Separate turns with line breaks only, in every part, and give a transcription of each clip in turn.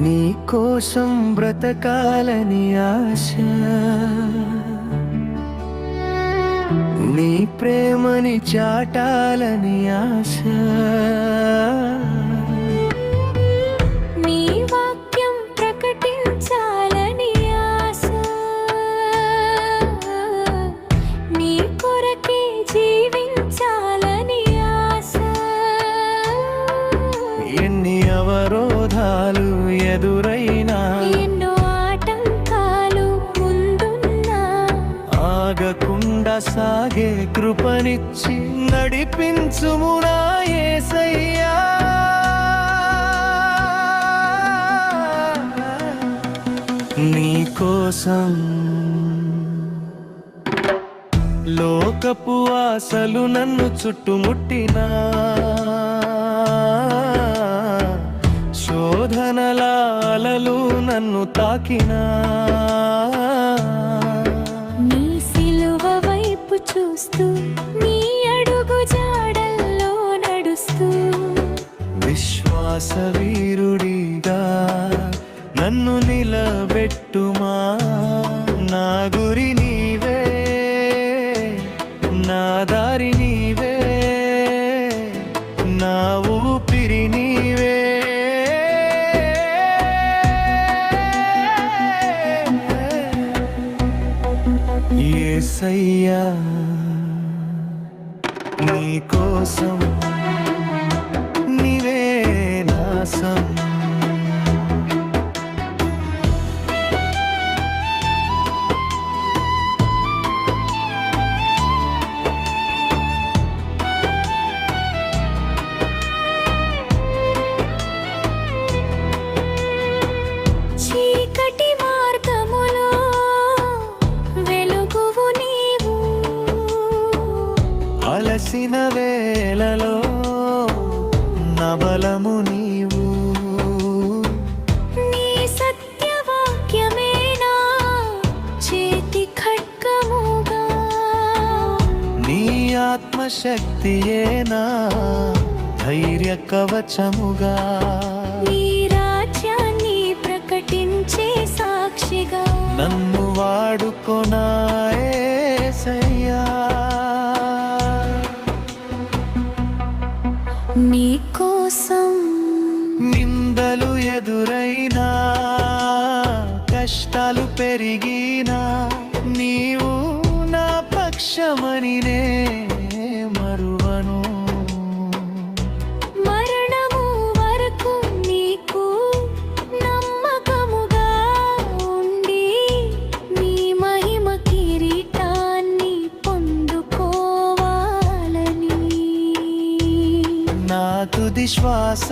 నీ కోసం బ్రతకాలని ఆశ, నీ ప్రేమని చాటాలని ఆశ,
నీ వాక్యం ప్రకటించాలని ఆశ, నీ కొరకే జీవించాలని ఆశ.
ఎన్ని అవరోధాలు ఎదురైనా,
ఎన్నో ఆటంకాలు ముందున్నా,
ఆగకుండా సాగే కృపనిచ్చి నడిపించుము నా యేసయ్యా. నీ కోసం లోకపు ఆశలు నన్ను చుట్టుముట్టినా, శోధనల అలలు నన్ను తాకినా,
నీ సిలువ వైపు చూస్తూ, నీ అడుగు జాడల్లో నడుస్తూ,
విశ్వాస వీరుడిగా నన్ను నిలబెట్టుమా. నా గురి నీవే, నా దారి నీవే, నా ఊపిరి నీవే. యేసయ్యా నీ కోసం నీవే నాసం.
చీకటి మార్గములో వెలుగువు నీవు,
అలసిన వేళలో నా బలము నీవు.
నీ సత్యవాక్యమే నా చేతి ఖడ్గముగా,
నీ ఆత్మశక్తియే నా ధైర్య కవచముగా.
నీ రాజ్యాన్ని ప్రకటించే సాక్షిగా,
నన్ను వాడుకొనా యేసయ్యా.
నీ కోసం
నిందలు ఎదురైనా, కష్టాలు పెరిగినా, నీవు నా పక్షమని నే మరువను.
మరణము వరకు నీకు నమ్మకముగా ఉండి, నీ మహిమ కిరీటాన్ని పొందుకోవాలని,
నా తుది శ్వాస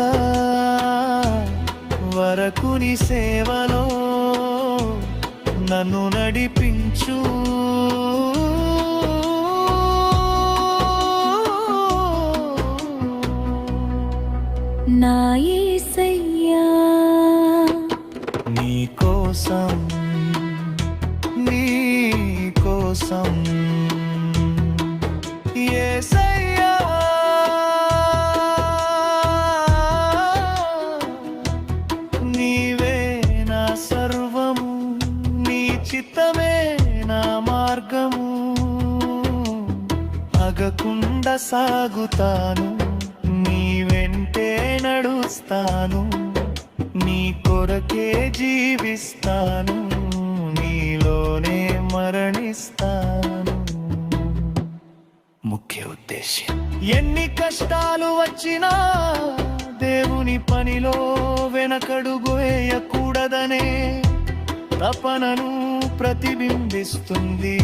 వరకు నీ సేవలో నన్ను నడిపించు.
నా యేసయ్యా
నీ కోసం, నీ కోసం యేసయ్యా. నీవే నా సర్వము, నీ చిత్తమే నా మార్గము. ఆగకుండా సాగుతాను, నీ వెంటే నడుస్తాను, నీ కొరకే జీవిస్తాను, నీలోనే మరణిస్తాను. ముఖ్య ఉద్దేశ్యం, ఎన్ని కష్టాలు వచ్చినా దేవుని పనిలో వెనకడుగు వేయకూడదనే తపనను ప్రతిబింబిస్తుంది.